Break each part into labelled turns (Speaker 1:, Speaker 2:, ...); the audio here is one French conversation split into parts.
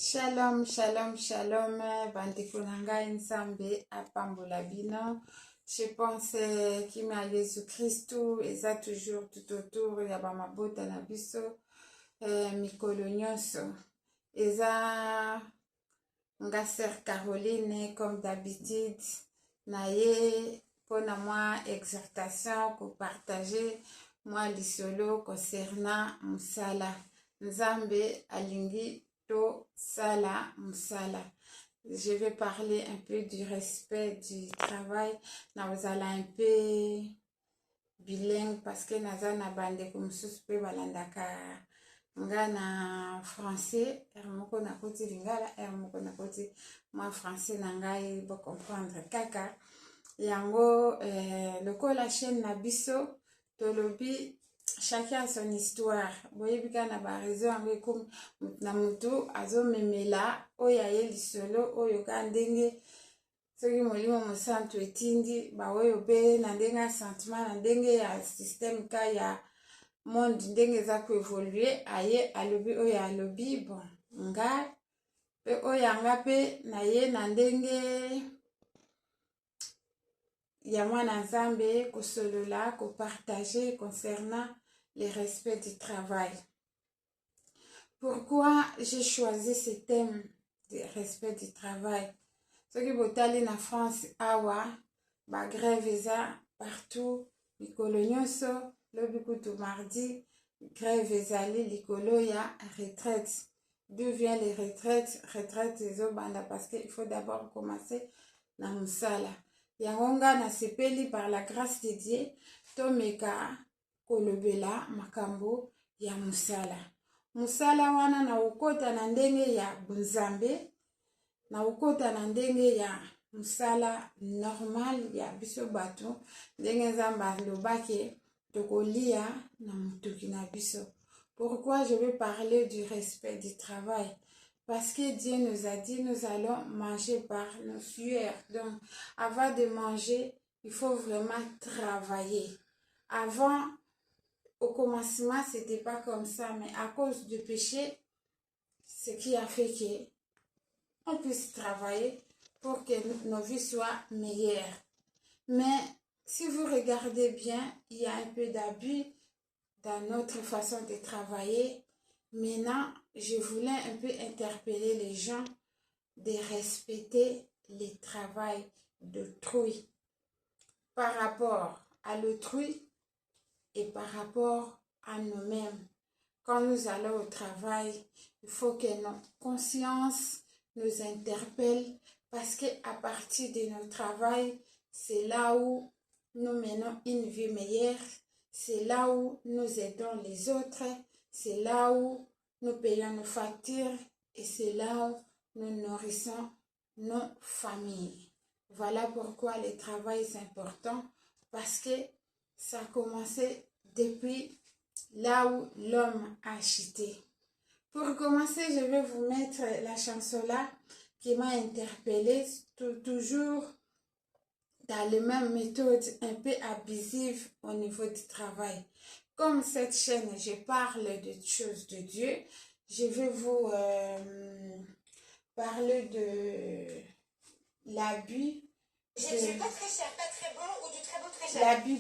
Speaker 1: Shalom, shalom, shalom, bandeko na ngai nzambe apambola bino. Je pense kima Yesu Christu eza toujours tout autour ya bamabota na biso mikolo nyonso. Eza nga sœur Caroline comme d'habitude na ye pona moi exhortation ko partager moi lisolo concernant musala. Nzambe alingi sala musala. Je vais parler un peu du respect du travail. Nazala un peu bilingue parce que nazana bande comme suspect balandaka nga na français moko na koti lingala moko na koti moi français na ngai bo comprendre kaka yango lokola chaîne na biso tolobi chacun a son histoire. Boye bika na ba raison ange comme na mutu azo memela oya ye lisolo oyo ka ndenge soki molimo mosantu etindi ba oyo be na ndenge sentiment na ndenge ya système ka ya monde ndenge za ko évoluer aye alobi oyo alobi bon nga pe oyo anga pe na ye na ndenge ya mwana nzambe kosolola ko partager concernant le respect du travail. Pourquoi j'ai choisi ce thème de respect du travail? Ce qui botali na France awa ba grève eza partout likolo nyonso lobi kutu mardi grève ezali likolo ya retraite. D'où vient les retraites? Retraite ezobanda parce que il faut d'abord commencer na musala. Yangonga na sepeli par la grâce de Dieu tomeka kolobela makambo ya musala. Musala wana na ukota na ndenge ya bunzambe, na ukota na ndenge ya musala normal ya biso batu, ndenge nzamba lobake tokolia na mutuki na biso. Pourquoi je vais parler du respect du travail? Parce que Dieu nous a dit nous allons manger par nos sueurs. Donc avant de manger, il faut vraiment travailler. Avant, au commencement, c'était pas comme ça, mais à cause du péché, ce qui a fait qu'on puisse travailler pour que nos vies soient meilleures. Mais si vous regardez bien, il y a un peu d'abus dans notre façon de travailler. Maintenant, je voulais un peu interpeller les gens de respecter le travail d'autrui par rapport à l'autrui et par rapport à nous-mêmes. Quand nous allons au travail, il faut que notre conscience nous interpelle parce qu'à partir de notre travail, c'est là où nous menons une vie meilleure, c'est là où nous aidons les autres, c'est là où nous payons nos factures et c'est là où nous nourrissons nos familles. Voilà pourquoi le travail est important parce que ça a commencé depuis là où l'homme a acheté. Pour commencer, je vais vous mettre la chanson là qui m'a interpellée, toujours dans les mêmes méthodes un peu abusives au niveau du travail. Comme cette chaîne, je parle de choses de Dieu, je vais vous parler de l'abus.
Speaker 2: J'ai pas très cher, pas très bon ou du très beau très cher.
Speaker 1: L'abus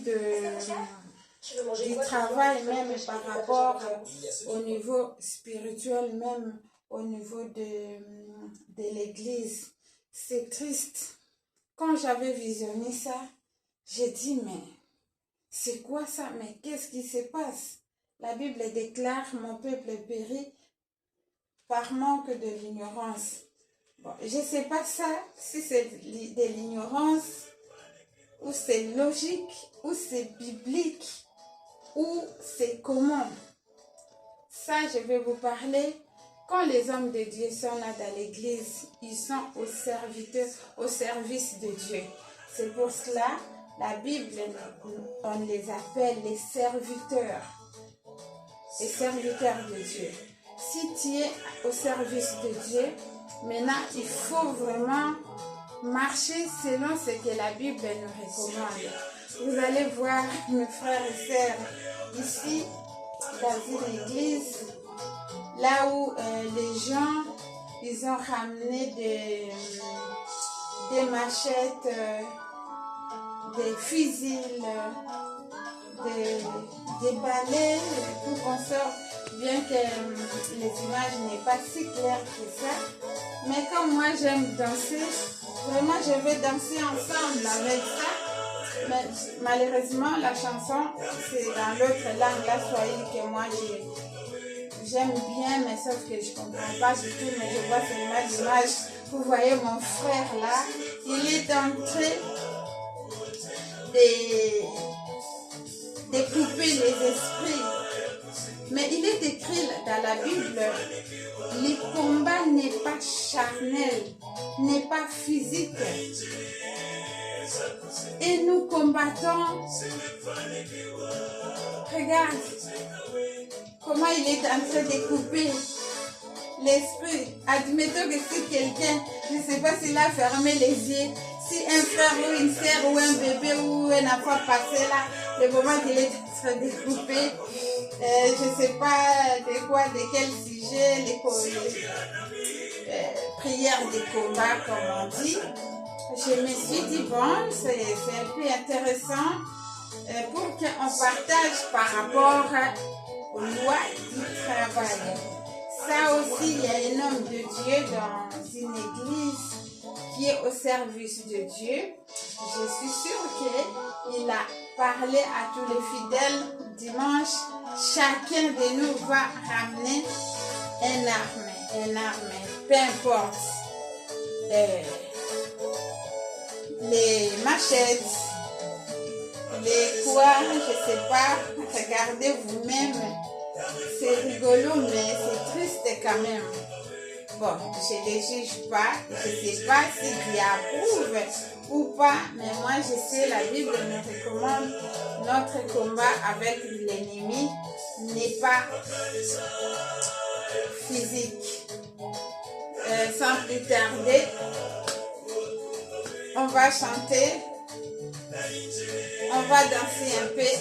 Speaker 1: du travail même par rapport au niveau spirituel, même au niveau de l'église. C'est triste. Quand j'avais visionné ça, j'ai dit mais c'est quoi ça? Mais qu'est-ce qui se passe? La Bible déclare mon peuple périt par manque de l'ignorance. Bon, je ne sais pas ça, si c'est de l'ignorance, ou c'est logique, ou c'est biblique, ou c'est comment. Ça, je vais vous parler. Quand les hommes de Dieu sont là dans l'église, ils sont au service de Dieu. C'est pour cela, la Bible, on les appelle les serviteurs de Dieu. Si tu es au service de Dieu, maintenant, il faut vraiment marcher selon ce que la Bible nous recommande. Vous allez voir mes frères et sœurs ici, dans une église, là où les gens Ils ont ramené des machettes, des fusils, des balais, tout qu'on sort, bien que les images n'est pas si claires que ça. Mais comme moi j'aime danser, vraiment je vais danser ensemble avec ça. Mais malheureusement la chanson c'est dans l'autre langue, la Swahili, que moi j'aime bien, mais sauf que je comprends pas du tout, mais je vois seulement l'image. Vous voyez mon frère là, il est en train de couper les esprits. Mais il est écrit dans la Bible, le combat n'est pas charnel, n'est pas physique. Et nous combattons. Regarde comment il est en train de couper l'esprit. Admettons que si quelqu'un, je ne sais pas s'il a fermé les yeux, si un frère ou une sœur ou un bébé ou un enfant passé là, le moment qu'il est en train de couper, je ne sais pas de quoi, de quel sujet, les prières de combat comme on dit. Je me suis dit, bon, c'est un peu intéressant pour qu'on partage par rapport aux lois du travail. Ça aussi, il y a un homme de Dieu dans une église qui est au service de Dieu. Je suis sûre qu'il a parlé à tous les fidèles dimanche. Chacun de nous va ramener un arme, peu importe. Les machettes, les quoi, je sais pas, regardez vous-même. C'est rigolo, mais c'est triste quand même. Bon, je ne les juge pas, je ne sais pas si Dieu approuve ou pas, mais moi je sais, la Bible nous recommande notre combat avec l'ennemi n'est pas physique. Sans plus tarder, on va chanter, on va danser un peu.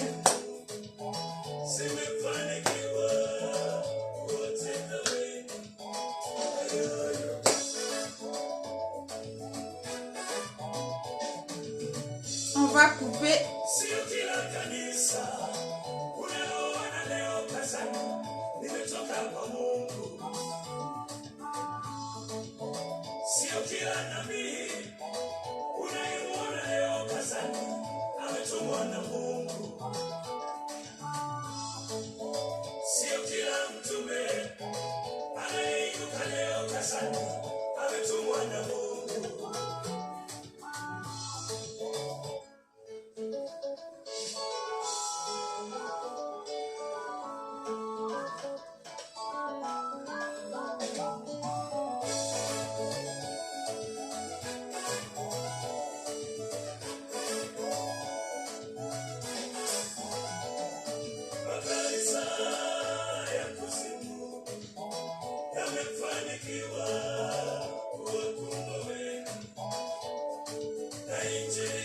Speaker 1: On va couper.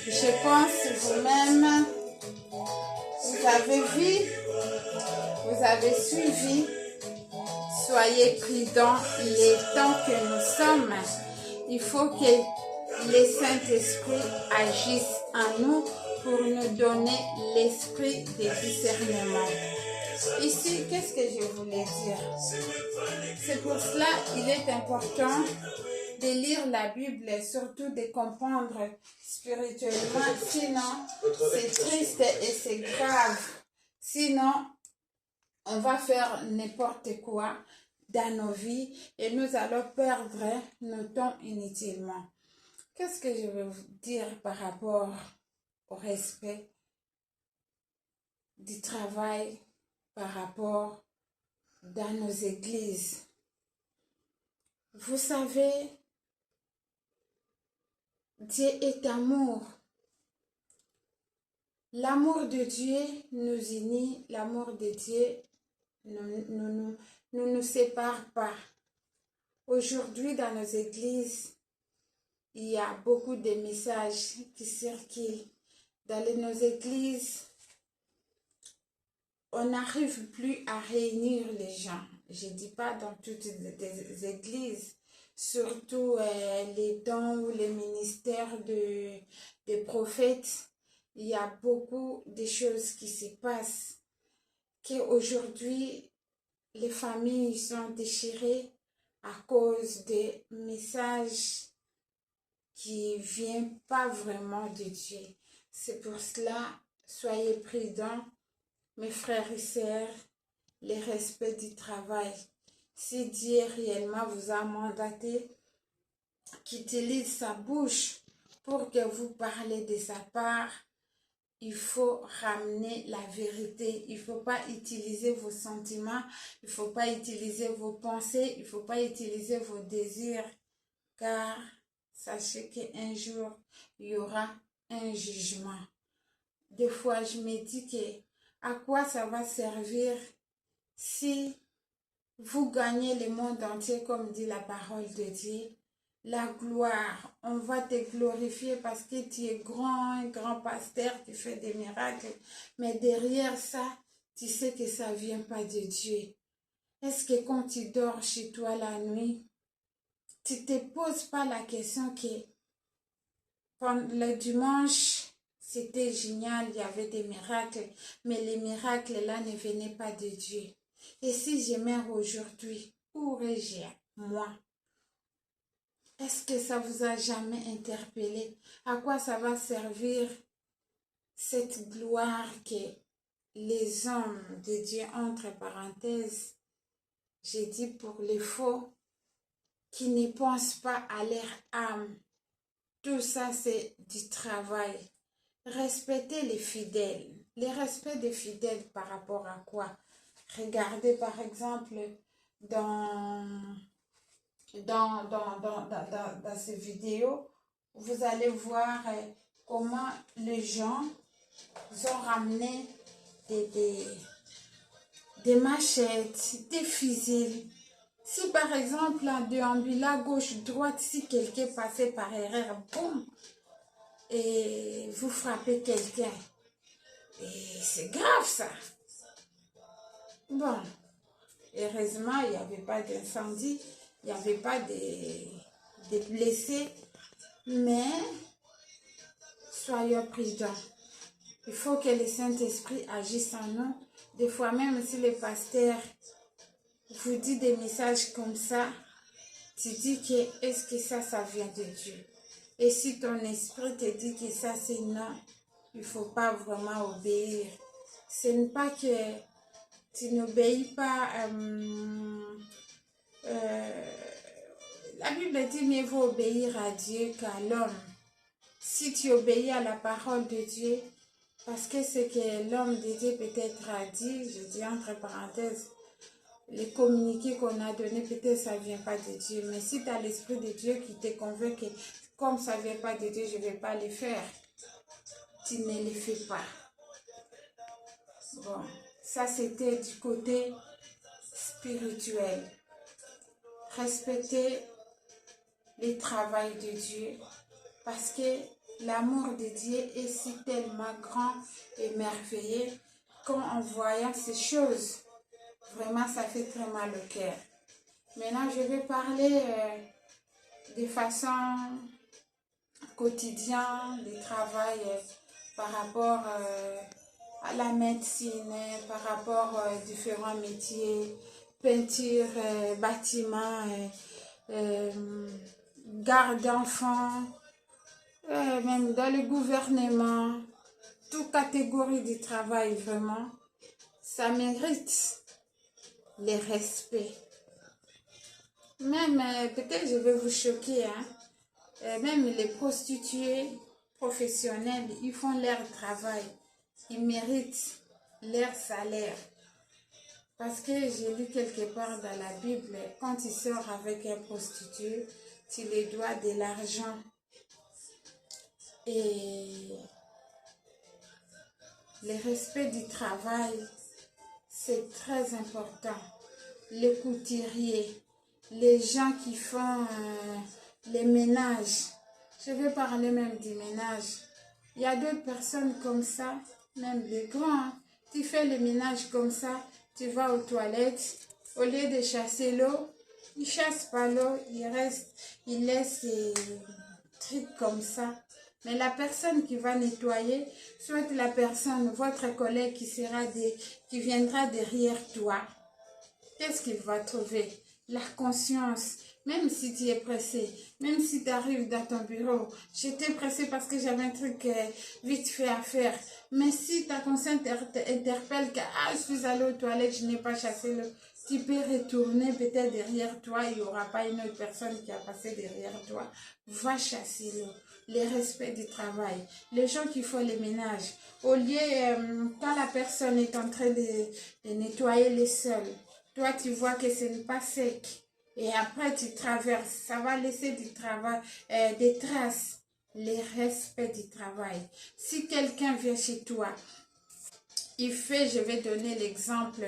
Speaker 1: Je pense vous-même, vous avez vu, vous avez suivi. Soyez prudents, il est temps que nous sommes. Il faut que le Saint-Esprit agisse en nous pour nous donner l'esprit de discernement. Ici, qu'est-ce que je voulais dire? C'est pour cela qu'il est important de lire la Bible et surtout de comprendre spirituellement. Sinon, c'est triste et c'est grave. Sinon, on va faire n'importe quoi dans nos vies et nous allons perdre nos temps inutilement. Qu'est-ce que je veux vous dire par rapport au respect du travail, par rapport dans nos églises? Vous savez, Dieu est amour. L'amour de Dieu nous unit, l'amour de Dieu ne nous sépare pas. Aujourd'hui, dans nos églises, il y a beaucoup de messages qui circulent. Dans nos églises, on n'arrive plus à réunir les gens. Je ne dis pas dans toutes les églises, surtout les dons ou les ministères des prophètes. Il y a beaucoup de choses qui se passent, qu'aujourd'hui, les familles sont déchirées à cause des messages qui ne viennent pas vraiment de Dieu. C'est pour cela, soyez prudents, mes frères et sœurs, le respect du travail. Si Dieu réellement vous a mandaté, qu'il utilise sa bouche pour que vous parlez de sa part, il faut ramener la vérité. Il ne faut pas utiliser vos sentiments, il ne faut pas utiliser vos pensées, il ne faut pas utiliser vos désirs, car sachez qu'un jour, il y aura un jugement. Des fois, je me dis que à quoi ça va servir si vous gagnez le monde entier, comme dit la parole de Dieu. La gloire, on va te glorifier parce que tu es grand, un grand pasteur, tu fais des miracles. Mais derrière ça, tu sais que ça ne vient pas de Dieu. Est-ce que quand tu dors chez toi la nuit, tu ne te poses pas la question que le dimanche, c'était génial, il y avait des miracles, mais les miracles là ne venaient pas de Dieu. Et si je meurs aujourd'hui, où aurais-je moi? Est-ce que ça vous a jamais interpellé? À quoi ça va servir cette gloire que les hommes de Dieu, entre parenthèses, j'ai dit pour les faux, qui ne pensent pas à leur âme? Tout ça, c'est du travail. Respectez les fidèles. Le respect des fidèles par rapport à quoi? Regardez par exemple dans ces vidéos, vous allez voir comment les gens ont ramené des machettes, des fusils. Si par exemple, en déambulant gauche-droite, si quelqu'un passait par erreur, boum, et vous frappez quelqu'un, et c'est grave ça. Bon, heureusement, il n'y avait pas d'incendie, il n'y avait pas de blessés, mais soyons prudents. Il faut que le Saint-Esprit agisse en nous. Des fois, même si le pasteur vous dit des messages comme ça, tu dis que est-ce que ça vient de Dieu? Et si ton esprit te dit que ça c'est non, il ne faut pas vraiment obéir. Ce n'est pas que tu n'obéis pas. La Bible dit mieux vaut obéir à Dieu qu'à l'homme. Si tu obéis à la parole de Dieu, parce que ce que l'homme de Dieu peut-être a dit, je dis entre parenthèses, les communiqués qu'on a donnés, peut-être ça ne vient pas de Dieu. Mais si tu as l'Esprit de Dieu qui te convainc que comme ça ne vient pas de Dieu, je ne vais pas le faire, tu ne le fais pas. Bon, ça c'était du côté spirituel. Respectez le travail de Dieu parce que l'amour de Dieu est si tellement grand et merveilleux qu'en voyant ces choses, vraiment ça fait très mal au cœur. Maintenant, je vais parler de façon quotidienne du travail par rapport à la médecine, par rapport aux différents métiers, peinture, bâtiment, garde d'enfants, même dans le gouvernement, toute catégorie de travail vraiment, ça mérite le respect. Même, peut-être je vais vous choquer, hein, même les prostituées professionnelles, ils font leur travail, ils méritent leur salaire. Parce que j'ai lu quelque part dans la Bible, quand tu sors avec un prostitué, tu lui dois de l'argent. Et le respect du travail, c'est très important. Les couturiers, les gens qui font les ménages, je vais parler même du ménage. Il y a d'autres personnes comme ça, même des grands. Tu fais le ménage comme ça, tu vas aux toilettes, au lieu de chasser l'eau, Il chasse pas l'eau, il reste, il laisse des trucs comme ça. Mais la personne qui va nettoyer, soit la personne, votre collègue qui viendra derrière toi, qu'est-ce qu'il va trouver? La conscience. Même si tu es pressé, même si tu arrives dans ton bureau, j'étais pressé parce que j'avais un truc vite fait à faire. Mais si ta conscience t'interpelle que je suis allée aux toilettes, je n'ai pas chassé l'eau, tu peux retourner peut-être derrière toi, il n'y aura pas une autre personne qui a passé derrière toi. Va chasser l'eau. Les respects du travail. Les gens qui font les ménages. Au lieu, quand la personne est en train de nettoyer les sols, toi, tu vois que ce n'est pas sec. Et après, tu traverses. Ça va laisser du travail, des traces. Les respects du travail. Si quelqu'un vient chez toi, je vais donner l'exemple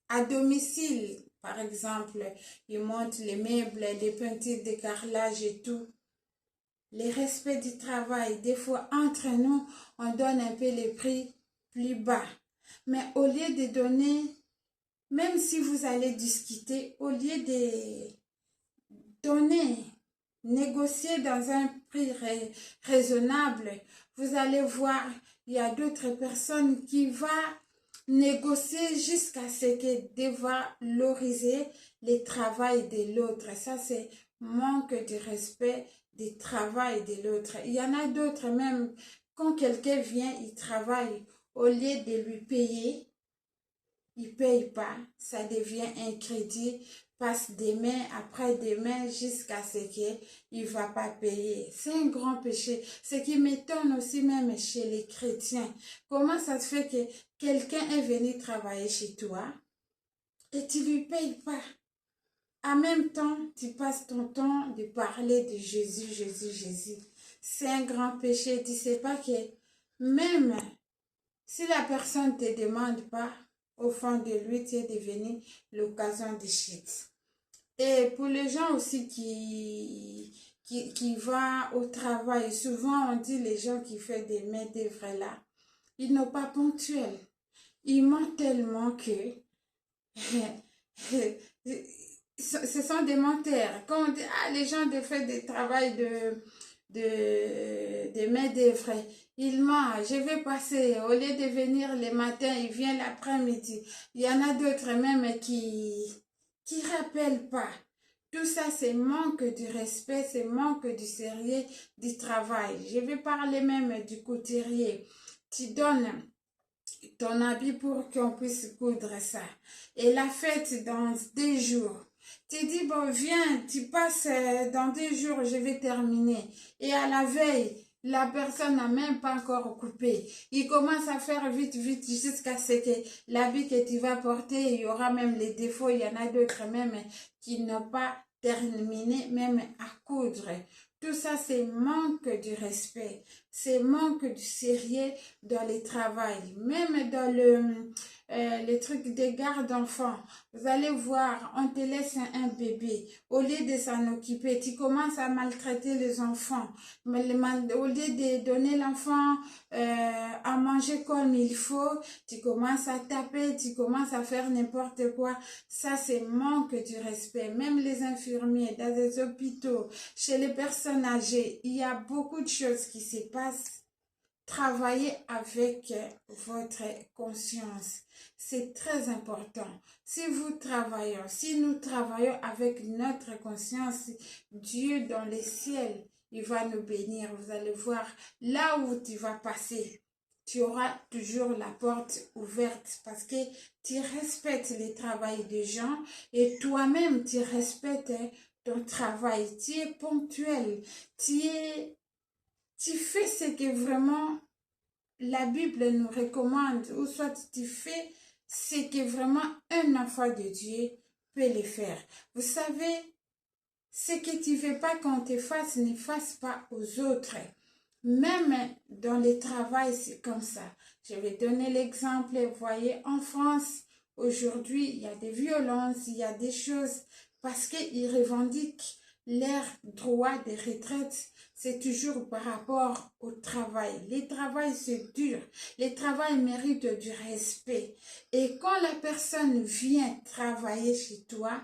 Speaker 1: à domicile. Par exemple, il monte les meubles, les peintures de carrelage et tout. Les respects du travail. Des fois, entre nous, on donne un peu les prix plus bas. Mais au lieu de donner, même si vous allez discuter, au lieu de donner, négocier dans un prix raisonnable, vous allez voir, il y a d'autres personnes qui vont négocier jusqu'à ce que dévaloriser le travail de l'autre. Ça, c'est manque de respect du travail de l'autre. Il y en a d'autres même, quand quelqu'un vient, il travaille, au lieu de lui payer, il ne paye pas, ça devient un crédit, passe demain, après-demain, jusqu'à ce qu'il ne va pas payer. C'est un grand péché. Ce qui m'étonne aussi même chez les chrétiens. Comment ça se fait que quelqu'un est venu travailler chez toi et tu ne lui payes pas? En même temps, tu passes ton temps de parler de Jésus, Jésus, Jésus. C'est un grand péché. Tu ne sais pas que même si la personne ne te demande pas, au fond de lui, tu es devenu l'occasion de shit. Et pour les gens aussi qui vont au travail, souvent on dit les gens qui font des mains d'œuvre là, ils n'ont pas ponctuel. Ils mentent tellement que ce sont des menteurs. Quand on dit, les gens font des travail de main d'œuvre, ils mentent. Je vais passer, au lieu de venir le matin, ils viennent l'après-midi. Il y en a d'autres même qui rappellent pas. Tout ça, c'est manque du respect, c'est manque du sérieux du travail. Je vais parler même du couturier. Tu donnes ton habit pour qu'on puisse coudre ça. Et la fête dans 2 jours. Tu dis, bon, viens, tu passes dans 2 jours, je vais terminer. Et à la veille, la personne n'a même pas encore coupé. Il commence à faire vite, vite, jusqu'à ce que l'habit que tu vas porter, il y aura même les défauts. Il y en a d'autres même qui n'ont pas terminé, même à coudre. Tout ça, c'est manque du respect. C'est manque du sérieux dans le travail. Même dans les trucs des gardes d'enfants. Vous allez voir, on te laisse un bébé. Au lieu de s'en occuper, tu commences à maltraiter les enfants. Au lieu de donner l'enfant à manger comme il faut, tu commences à taper, tu commences à faire n'importe quoi. Ça, c'est manque du respect. Même les infirmiers, dans les hôpitaux, chez les personnes âgées, il y a beaucoup de choses qui se passent. Travaillez avec votre conscience. C'est très important. Si nous travaillons avec notre conscience, Dieu dans les ciels, il va nous bénir. Vous allez voir, là où tu vas passer, tu auras toujours la porte ouverte parce que tu respectes le travail des gens et toi-même, tu respectes ton travail. Tu es ponctuel. Tu fais ce que vraiment la Bible nous recommande, ou soit tu fais ce que vraiment un enfant de Dieu peut le faire. Vous savez, ce que tu ne veux pas qu'on te fasse, ne fasse pas aux autres. Même dans le travail, c'est comme ça. Je vais donner l'exemple. Vous voyez, en France, aujourd'hui, il y a des violences, il y a des choses parce qu'ils revendiquent leur droit de retraite, c'est toujours par rapport au travail. Le travail, c'est dur. Le travail mérite du respect. Et quand la personne vient travailler chez toi,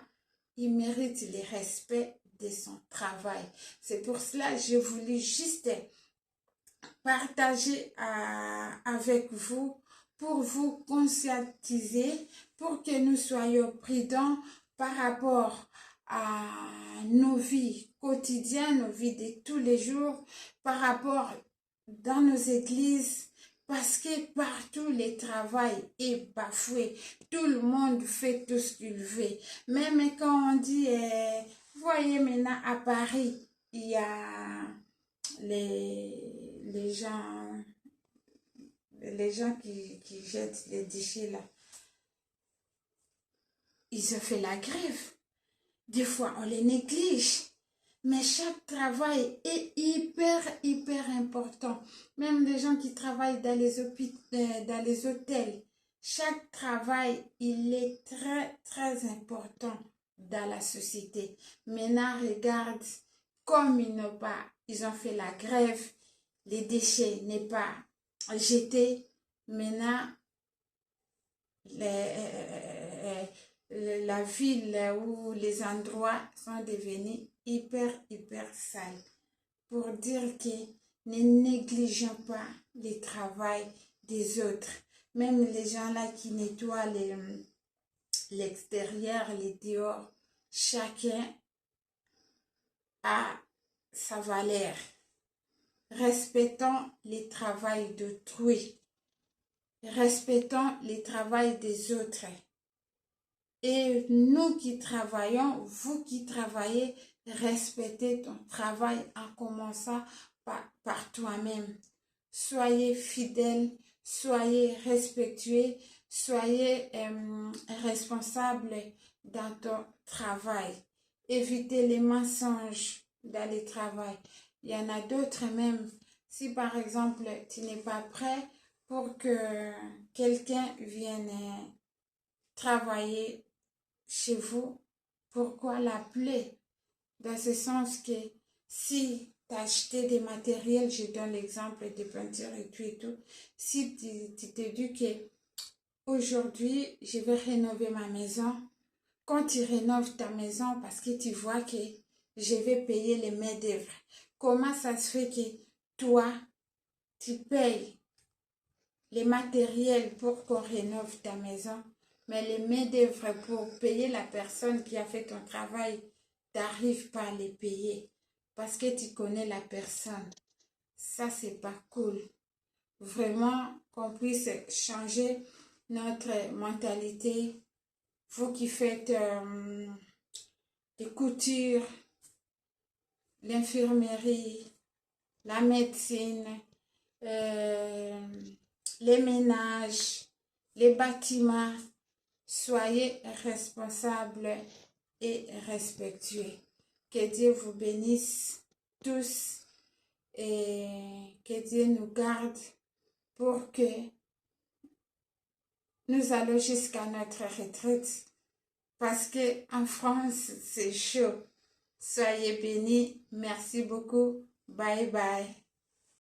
Speaker 1: il mérite le respect de son travail. C'est pour cela que je voulais juste partager avec vous pour vous conscientiser, pour que nous soyons prudents par rapport à nos vies quotidiennes, nos vies de tous les jours, par rapport dans nos églises, parce que partout le travail est bafoué. Tout le monde fait tout ce qu'il veut. Même quand on dit, voyez maintenant à Paris, il y a les gens qui jettent les déchets là. Ils ont fait la grève. Des fois, on les néglige. Mais chaque travail est hyper important. Même les gens qui travaillent dans les hôtels, chaque travail, il est très important dans la société. Maintenant, regarde, comme ils ont fait la grève, les déchets n'est pas jetés. Maintenant, la ville ou les endroits sont devenus hyper sales. Pour dire que ne négligeons pas le travail des autres. Même les gens là qui nettoient l'extérieur, les dehors, chacun a sa valeur. Respectons le travail d'autrui. Respectons le travail des autres. Et nous qui travaillons, vous qui travaillez, respectez ton travail en commençant par toi-même. Soyez fidèles, soyez respectueux, soyez responsables dans ton travail. Évitez les mensonges dans le travail. Il y en a d'autres même. Si par exemple, tu n'es pas prêt pour que quelqu'un vienne travailler chez vous, pourquoi l'appeler? Dans ce sens que si tu as acheté des matériels, je donne l'exemple des peintures et tout, si tu te dis que aujourd'hui je vais rénover ma maison, quand tu rénoves ta maison parce que tu vois que je vais payer les main-d'œuvre, comment ça se fait que toi, tu payes les matériels pour qu'on rénove ta maison, mais les main-d'œuvre pour payer la personne qui a fait ton travail, tu n'arrives pas à les payer parce que tu connais la personne. Ça, c'est pas cool. Vraiment, qu'on puisse changer notre mentalité. Vous qui faites des coutures, l'infirmerie, la médecine, les ménages, les bâtiments, soyez responsables et respectueux. Que Dieu vous bénisse tous et que Dieu nous garde pour que nous allons jusqu'à notre retraite. Parce qu'en France, c'est chaud. Soyez bénis. Merci beaucoup. Bye bye.